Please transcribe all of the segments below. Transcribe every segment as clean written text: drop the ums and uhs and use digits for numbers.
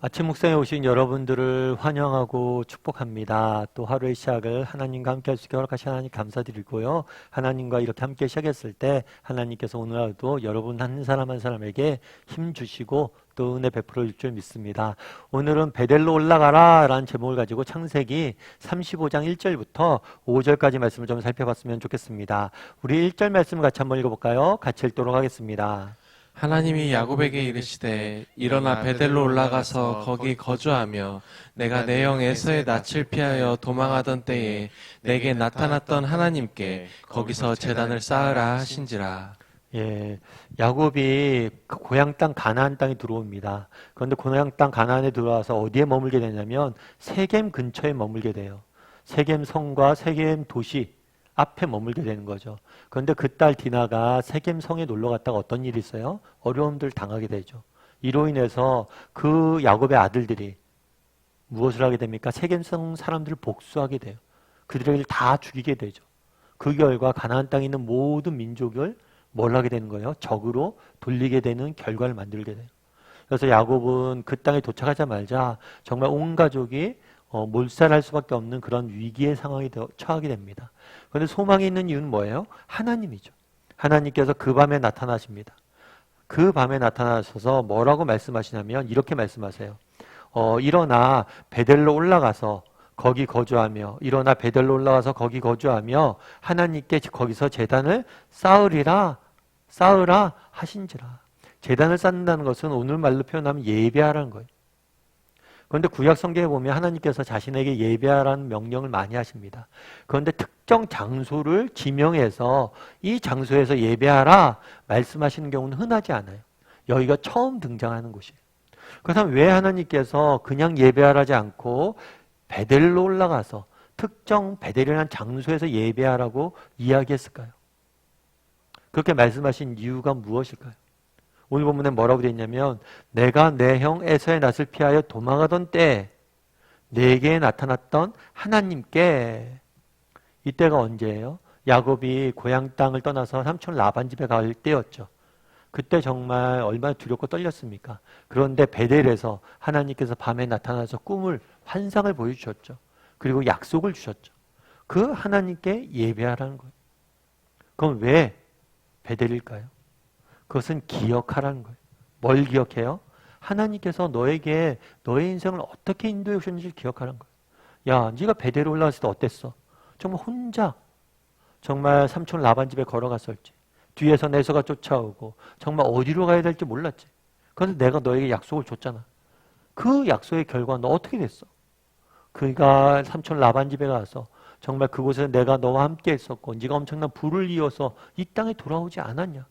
아침 묵상에 오신 여러분들을 환영하고 축복합니다. 또 하루의 시작을 하나님과 함께 할 수 있게 허락하신 하나님 감사드리고요. 하나님과 이렇게 함께 시작했을 때 하나님께서 오늘 하루도 여러분 한 사람 한 사람에게 힘 주시고 또 은혜 베풀어 줄 줄 믿습니다. 오늘은 베델로 올라가라 라는 제목을 가지고 창세기 35장 1절부터 5절까지 말씀을 좀 살펴봤으면 좋겠습니다. 우리 1절 말씀을 같이 한번 읽어볼까요? 같이 읽도록 하겠습니다. 하나님이 야곱에게 이르시되 일어나 베델로 올라가서 거기 거주하며 내가 내 형 에서의 낯을 피하여 도망하던 때에 내게 나타났던 하나님께 거기서 제단을 쌓으라 하신지라. 예, 야곱이 그 고향 땅 가나안 땅에 들어옵니다. 그런데 고향 땅 가나안에 들어와서 어디에 머물게 되냐면 세겜 근처에 머물게 돼요. 세겜 성과 세겜 도시 앞에 머물게 되는 거죠. 그런데 그 딸 디나가 세겜 성에 놀러 갔다가 어떤 일이 있어요? 어려움들 당하게 되죠. 이로 인해서 그 야곱의 아들들이 무엇을 하게 됩니까? 세겜 성 사람들을 복수하게 돼요. 그들을 다 죽이게 되죠. 그 결과 가나안 땅에 있는 모든 민족을 뭘 하게 되는 거예요? 적으로 돌리게 되는 결과를 만들게 돼요. 그래서 야곱은 그 땅에 도착하자마자 정말 온 가족이 몰살할 수밖에 없는 그런 위기의 상황에 처하게 됩니다. 그런데 소망이 있는 이유는 뭐예요? 하나님이죠. 하나님께서 그 밤에 나타나십니다. 그 밤에 나타나셔서 뭐라고 말씀하시냐면 이렇게 말씀하세요. 일어나 베델로 올라가서 거기 거주하며 일어나 베델로 올라가서 거기 거주하며 하나님께 거기서 제단을 쌓으라 하신지라. 제단을 쌓는다는 것은 오늘 말로 표현하면 예배하라는 거예요. 그런데 구약 성경에 보면 하나님께서 자신에게 예배하라는 명령을 많이 하십니다. 그런데 특정 장소를 지명해서 이 장소에서 예배하라 말씀하시는 경우는 흔하지 않아요. 여기가 처음 등장하는 곳이에요. 그렇다면 왜 하나님께서 그냥 예배하라지 않고 베델로 올라가서 특정 베델이라는 장소에서 예배하라고 이야기했을까요? 그렇게 말씀하신 이유가 무엇일까요? 오늘 본문에 뭐라고 되어 있냐면 내가 내 형 에서의 낯을 피하여 도망하던 때 내게 나타났던 하나님께. 이때가 언제예요? 야곱이 고향 땅을 떠나서 삼촌 라반 집에 갈 때였죠. 그때 정말 얼마나 두렵고 떨렸습니까? 그런데 베델에서 하나님께서 밤에 나타나서 환상을 보여주셨죠. 그리고 약속을 주셨죠. 그 하나님께 예배하라는 거예요. 그럼 왜 베델일까요? 그것은 기억하라는 거예요. 뭘 기억해요? 하나님께서 너에게 너의 인생을 어떻게 인도해 오셨는지 기억하라는 거예요. 야, 네가 베델에 올라갔을 때 어땠어? 정말 혼자 정말 삼촌 라반 집에 걸어갔을지 뒤에서 내서가 쫓아오고 정말 어디로 가야 될지 몰랐지. 그런데 내가 너에게 약속을 줬잖아. 그 약속의 결과 너 어떻게 됐어? 그가 삼촌 라반 집에 가서 정말 그곳에 내가 너와 함께 있었고 네가 엄청난 부를 이어서 이 땅에 돌아오지 않았냐?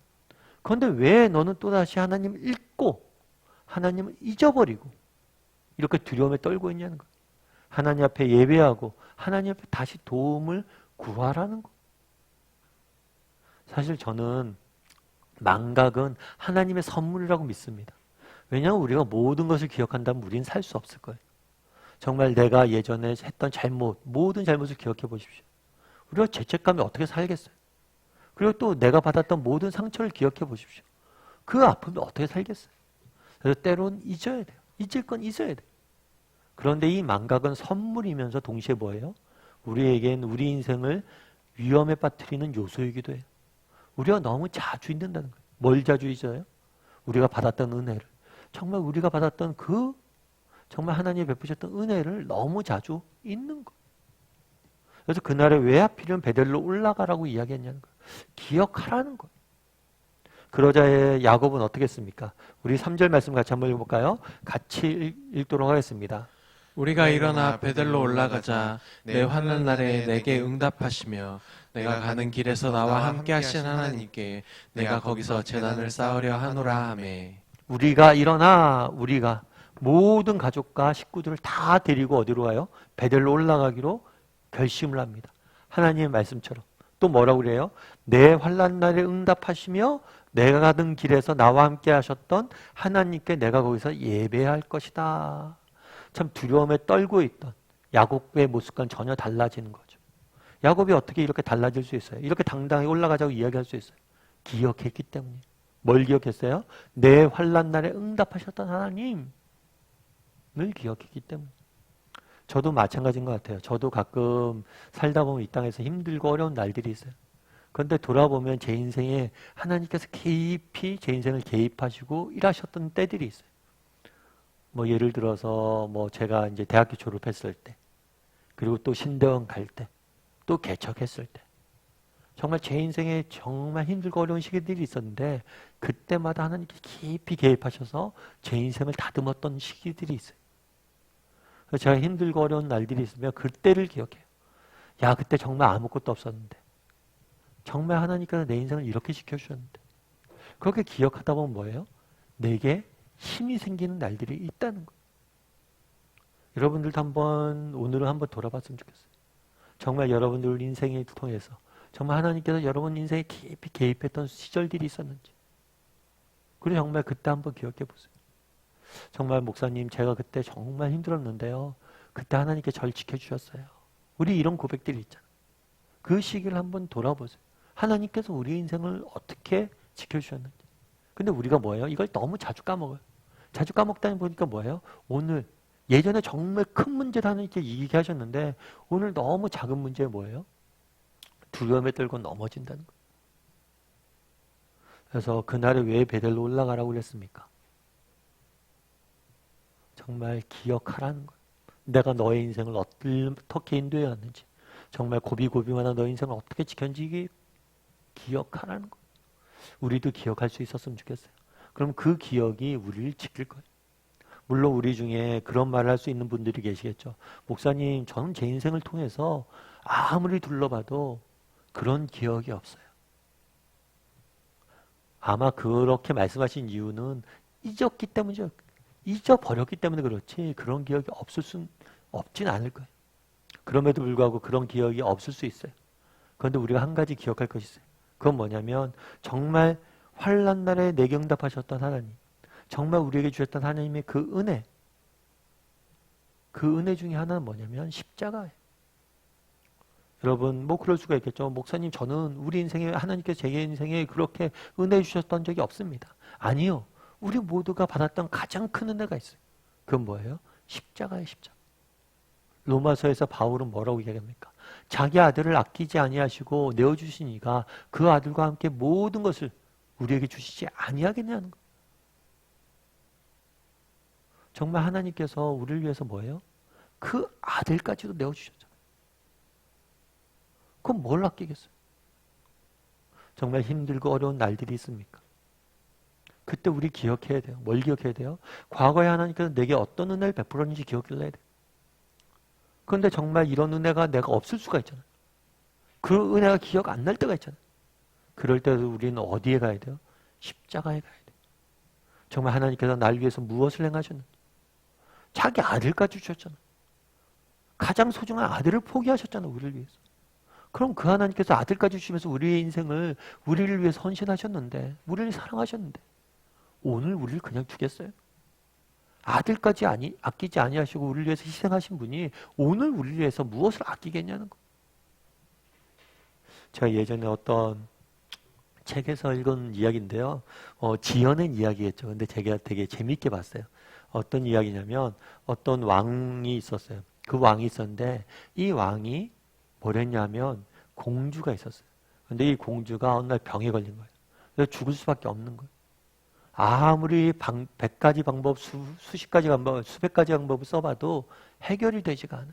그런데 왜 너는 또다시 하나님을 잊고 하나님을 잊어버리고 이렇게 두려움에 떨고 있냐는 거예요. 하나님 앞에 예배하고 하나님 앞에 다시 도움을 구하라는 거예요. 사실 저는 망각은 하나님의 선물이라고 믿습니다. 왜냐하면 우리가 모든 것을 기억한다면 우리는 살 수 없을 거예요. 정말 내가 예전에 했던 모든 잘못을 기억해 보십시오. 우리가 죄책감이 어떻게 살겠어요? 그리고 또 내가 받았던 모든 상처를 기억해 보십시오. 그 아픔이 어떻게 살겠어요? 그래서 때론 잊어야 돼요. 잊을 건 잊어야 돼요. 그런데 이 망각은 선물이면서 동시에 뭐예요? 우리에겐 우리 인생을 위험에 빠뜨리는 요소이기도 해요. 우리가 너무 자주 잊는다는 거예요. 뭘 자주 잊어요? 우리가 받았던 은혜를. 정말 우리가 받았던 정말 하나님이 베푸셨던 은혜를 너무 자주 잊는 거예요. 그래서 그날에 왜 하필이면 베델로 올라가라고 이야기했냐는 거예요. 기억하라는 거예요. 그러자 야곱은 어떻게 했습니까? 우리 3절 말씀 같이 한번 읽어볼까요? 같이 읽도록 하겠습니다. 우리가 일어나 베델로 올라가자 내 환난 날에 내게 응답하시며 내가 가는 길에서 나와 함께 하신 하나님께 내가 거기서 제단을 쌓으려 하노라 하매. 우리가 모든 가족과 식구들을 다 데리고 어디로 가요? 베델로 올라가기로 결심을 합니다. 하나님의 말씀처럼. 또 뭐라고 그래요? 내 환난 날에 응답하시며 내가 가던 길에서 나와 함께 하셨던 하나님께 내가 거기서 예배할 것이다. 참 두려움에 떨고 있던 야곱의 모습과는 전혀 달라지는 거죠. 야곱이 어떻게 이렇게 달라질 수 있어요? 이렇게 당당히 올라가자고 이야기할 수 있어요? 기억했기 때문이에요. 뭘 기억했어요? 내 환난 날에 응답하셨던 하나님. 기억했기 때문에. 저도 마찬가지인 것 같아요. 저도 가끔 살다 보면 이 땅에서 힘들고 어려운 날들이 있어요. 그런데 돌아보면 제 인생에 하나님께서 깊이 제 인생을 개입하시고 일하셨던 때들이 있어요. 뭐 예를 들어서 뭐 제가 이제 대학교 졸업했을 때, 그리고 또 신대원 갈 때, 또 개척했을 때, 정말 제 인생에 정말 힘들고 어려운 시기들이 있었는데 그때마다 하나님께서 깊이 개입하셔서 제 인생을 다듬었던 시기들이 있어요. 그래서 제가 힘들고 어려운 날들이 있으면 그때를 기억해요. 야, 그때 정말 아무것도 없었는데 정말 하나님께서 내 인생을 이렇게 지켜주셨는데. 그렇게 기억하다 보면 뭐예요? 내게 힘이 생기는 날들이 있다는 거예요. 여러분들도 오늘은 한번 돌아봤으면 좋겠어요. 정말 여러분들 인생을 통해서 정말 하나님께서 여러분 인생에 깊이 개입했던 시절들이 있었는지. 그리고 정말 그때 한번 기억해 보세요. 정말 목사님, 제가 그때 정말 힘들었는데요. 그때 하나님께 절 지켜주셨어요. 우리 이런 고백들이 있잖아요. 그 시기를 한번 돌아보세요. 하나님께서 우리 인생을 어떻게 지켜주셨는지. 근데 우리가 뭐예요? 이걸 너무 자주 까먹어요. 자주 까먹다 보니까 뭐예요? 오늘, 예전에 정말 큰 문제를 하나님께 얘기하셨는데 오늘 너무 작은 문제 뭐예요? 두려움에 떨고 넘어진다는 거예요. 그래서 그날에 왜 베델로 올라가라고 그랬습니까? 정말 기억하라는 거예요. 내가 너의 인생을 어떻게 인도해 왔는지, 정말 고비고비마다 너의 인생을 어떻게 지켰는지 기억하라는 거예요. 우리도 기억할 수 있었으면 좋겠어요. 그럼 그 기억이 우리를 지킬 거예요. 물론 우리 중에 그런 말을 할 수 있는 분들이 계시겠죠. 목사님, 저는 제 인생을 통해서 아무리 둘러봐도 그런 기억이 없어요. 아마 그렇게 말씀하신 이유는 잊었기 때문이죠. 잊어버렸기 때문에 그렇지 그런 기억이 없진 않을 거예요. 그럼에도 불구하고 그런 기억이 없을 수 있어요. 그런데 우리가 한 가지 기억할 것이 있어요. 그건 뭐냐면 정말 환난 날에 내게 응답하셨던 하나님, 정말 우리에게 주셨던 하나님의 그 은혜 중에 하나는 뭐냐면 십자가예요. 여러분 뭐 그럴 수가 있겠죠. 목사님, 저는 우리 인생에 하나님께서 제 인생에 그렇게 은혜 주셨던 적이 없습니다. 아니요. 우리 모두가 받았던 가장 큰 은혜가 있어요. 그건 뭐예요? 십자가예요. 십자가. 로마서에서 바울은 뭐라고 이야기합니까? 자기 아들을 아끼지 아니하시고 내어주신 이가 그 아들과 함께 모든 것을 우리에게 주시지 아니하겠냐는 거예요. 정말 하나님께서 우리를 위해서 뭐예요? 그 아들까지도 내어주셨잖아요. 그럼 뭘 아끼겠어요? 정말 힘들고 어려운 날들이 있습니까? 그때 우리 기억해야 돼요. 뭘 기억해야 돼요? 과거에 하나님께서 내게 어떤 은혜를 베풀었는지 기억을 해야 돼요. 그런데 정말 이런 은혜가 내가 없을 수가 있잖아요. 그 은혜가 기억 안 날 때가 있잖아요. 그럴 때도 우리는 어디에 가야 돼요? 십자가에 가야 돼요. 정말 하나님께서 날 위해서 무엇을 행하셨는지. 자기 아들까지 주셨잖아요. 가장 소중한 아들을 포기하셨잖아요. 우리를 위해서. 그럼 그 하나님께서 아들까지 주시면서 우리의 인생을 우리를 위해서 헌신하셨는데, 우리를 사랑하셨는데 오늘 우리를 그냥 두겠어요? 아들까지 아끼지 아니하시고 우리를 위해서 희생하신 분이 오늘 우리를 위해서 무엇을 아끼겠냐는 거. 제가 예전에 어떤 책에서 읽은 이야기인데요. 지어낸 이야기겠죠. 근데 제가 되게 재미있게 봤어요. 어떤 이야기냐면 어떤 왕이 있었어요. 그 왕이 있었는데 이 왕이 뭐랬냐면 공주가 있었어요. 근데 이 공주가 어느 날 병에 걸린 거예요. 그래서 죽을 수밖에 없는 거예요. 아무리 100가지 방법, 수십 가지 방법, 수백 가지 방법을 써봐도 해결이 되지가 않아요.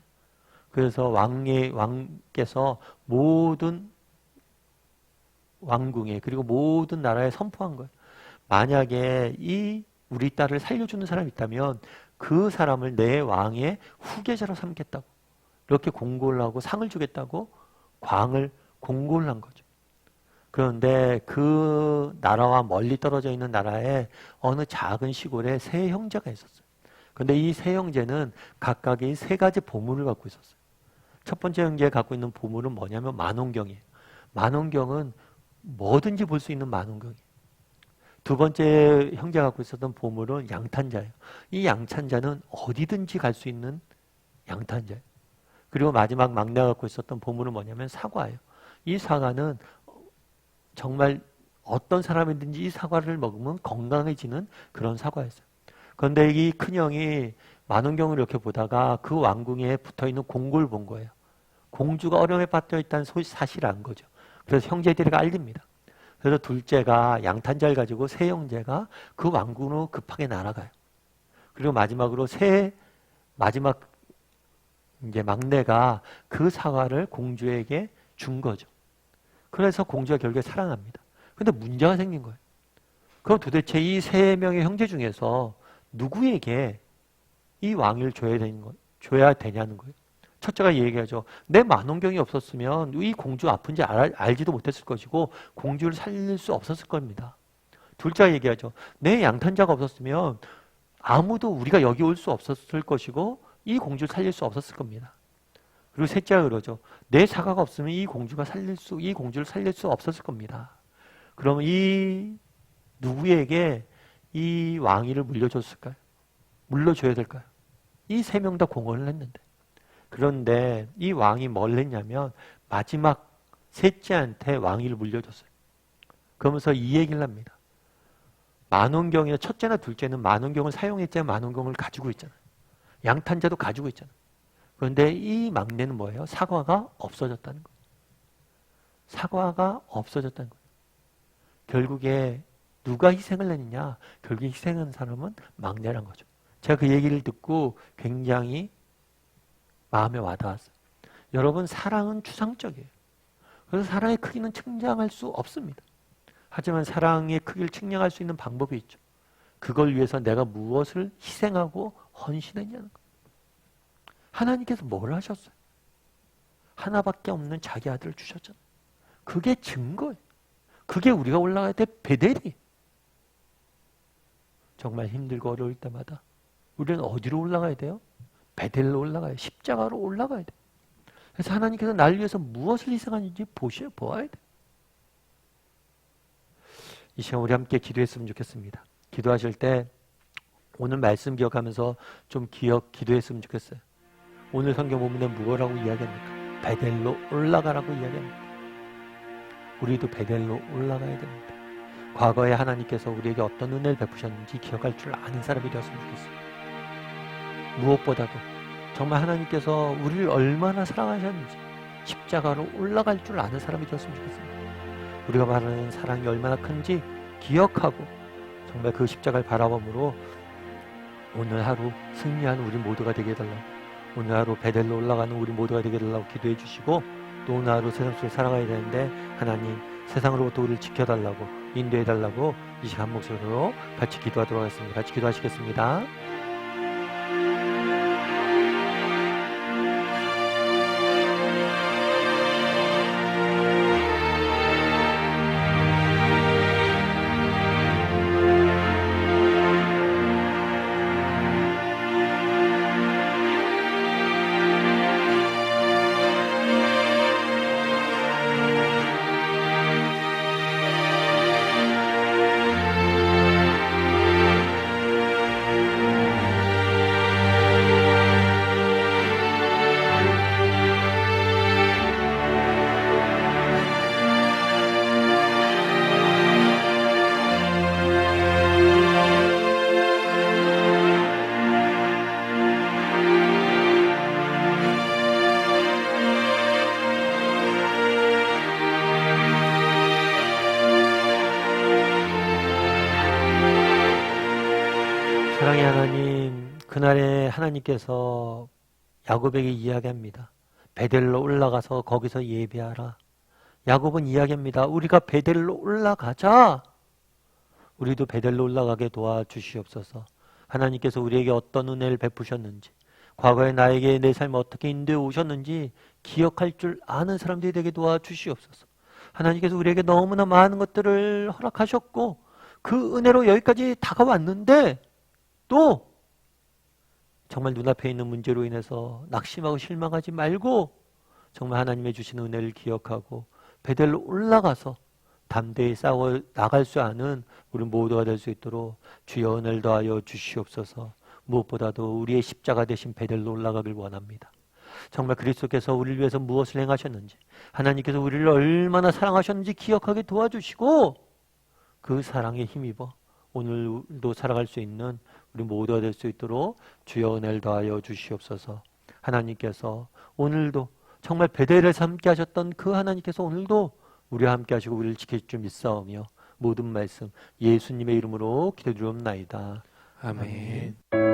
그래서 왕께서 모든 왕궁에 그리고 모든 나라에 선포한 거예요. 만약에 이 우리 딸을 살려주는 사람이 있다면 그 사람을 내 왕의 후계자로 삼겠다고 이렇게 공고를 하고 상을 주겠다고 광을 공고를 한 거죠. 그런데 그 나라와 멀리 떨어져 있는 나라에 어느 작은 시골에 세 형제가 있었어요. 그런데 이 세 형제는 각각이 세 가지 보물을 갖고 있었어요. 첫 번째 형제가 갖고 있는 보물은 뭐냐면 만원경이에요. 만원경은 뭐든지 볼 수 있는 만원경이에요. 두 번째 형제가 갖고 있었던 보물은 양탄자예요. 이 양탄자는 어디든지 갈 수 있는 양탄자예요. 그리고 마지막 막내가 갖고 있었던 보물은 뭐냐면 사과예요. 이 사과는 정말 어떤 사람이든지 이 사과를 먹으면 건강해지는 그런 사과였어요. 그런데 이 큰형이 만원경을 이렇게 보다가 그 왕궁에 붙어있는 공고를 본 거예요. 공주가 어려움에 빠져 있다는 사실을 안 거죠. 그래서 형제들이 알립니다. 그래서 둘째가 양탄자를 가지고 세 형제가 그 왕궁으로 급하게 날아가요. 그리고 마지막으로 마지막 이제 막내가 그 사과를 공주에게 준 거죠. 그래서 공주가 결국에 살아납니다. 근데 문제가 생긴 거예요. 그럼 도대체 이 세 명의 형제 중에서 누구에게 이 왕위를 줘야 되냐는 거예요. 첫째가 얘기하죠. 내 만원경이 없었으면 이 공주가 아픈지 알지도 못했을 것이고 공주를 살릴 수 없었을 겁니다. 둘째가 얘기하죠. 내 양탄자가 없었으면 아무도 우리가 여기 올 수 없었을 것이고 이 공주를 살릴 수 없었을 겁니다. 그리고 셋째가 그러죠. 내 사과가 없으면 이 공주를 살릴 수 없었을 겁니다. 그럼 누구에게 이 왕위를 물려줬을까요? 물려줘야 될까요? 이 세 명 다 공헌을 했는데. 그런데 이 왕이 뭘 했냐면 마지막 셋째한테 왕위를 물려줬어요. 그러면서 이 얘기를 합니다. 만원경이나 첫째나 둘째는 만원경을 사용했지만 만원경을 가지고 있잖아요. 양탄자도 가지고 있잖아요. 그런데 이 막내는 뭐예요? 사과가 없어졌다는 거예요. 사과가 없어졌다는 거예요. 결국에 누가 희생을 했느냐? 결국에 희생한 사람은 막내란 거죠. 제가 그 얘기를 듣고 굉장히 마음에 와닿았어요. 여러분, 사랑은 추상적이에요. 그래서 사랑의 크기는 측량할 수 없습니다. 하지만 사랑의 크기를 측량할 수 있는 방법이 있죠. 그걸 위해서 내가 무엇을 희생하고 헌신했냐는 거예요. 하나님께서 뭘 하셨어요? 하나밖에 없는 자기 아들을 주셨잖아요. 그게 증거예요. 그게 우리가 올라가야 될 베델이에요. 정말 힘들고 어려울 때마다 우리는 어디로 올라가야 돼요? 베델로 올라가요. 십자가로 올라가야 돼요. 그래서 하나님께서 나를 위해서 무엇을 희생하는지 보아야 돼요. 이 시간 우리 함께 기도했으면 좋겠습니다. 기도하실 때 오늘 말씀 기억하면서 좀 기도했으면 좋겠어요. 오늘 성경 본문에 무엇라고 이야기합니까? 베델로 올라가라고 이야기합니다. 우리도 베델로 올라가야 됩니다. 과거에 하나님께서 우리에게 어떤 은혜를 베푸셨는지 기억할 줄 아는 사람이 되었으면 좋겠어요. 무엇보다도 정말 하나님께서 우리를 얼마나 사랑하셨는지 십자가로 올라갈 줄 아는 사람이 되었으면 좋겠습니다. 우리가 말하는 사랑이 얼마나 큰지 기억하고 정말 그 십자가를 바라봄으로 오늘 하루 승리하는 우리 모두가 되게 해달라고, 오늘 하루 베델로 올라가는 우리 모두가 되게 해달라고 기도해 주시고, 또 오늘 하루 세상 속에 살아가야 되는데 하나님 세상으로부터 우리를 지켜달라고 인도해 달라고 이 시간 목소리로 같이 기도하도록 하겠습니다. 같이 기도하시겠습니다. 사랑의 하나님, 그날에 하나님께서 야곱에게 이야기합니다. 베델로 올라가서 거기서 예배하라. 야곱은 이야기합니다. 우리가 베델로 올라가자. 우리도 베델로 올라가게 도와주시옵소서. 하나님께서 우리에게 어떤 은혜를 베푸셨는지, 과거에 나에게 내 삶을 어떻게 인도해 오셨는지 기억할 줄 아는 사람들이 되게 도와주시옵소서. 하나님께서 우리에게 너무나 많은 것들을 허락하셨고 그 은혜로 여기까지 다가왔는데 또 정말 눈앞에 있는 문제로 인해서 낙심하고 실망하지 말고 정말 하나님의 주신 은혜를 기억하고 베델로 올라가서 담대히 싸워 나갈 수 아는 우리 모두가 될 수 있도록 주여 은혜를 더하여 주시옵소서. 무엇보다도 우리의 십자가 되신 베델로 올라가길 원합니다. 정말 그리스도께서 우리를 위해서 무엇을 행하셨는지, 하나님께서 우리를 얼마나 사랑하셨는지 기억하게 도와주시고 그 사랑에 힘입어 오늘도 살아갈 수 있는 우리 모두가 될 수 있도록 주여 은혜를 더하여 주시옵소서. 하나님께서 오늘도 정말 베델에서 함께 하셨던 그 하나님께서 오늘도 우리와 함께 하시고 우리를 지키실 줄 믿사오며 모든 말씀 예수님의 이름으로 기도드리옵나이다. 아멘.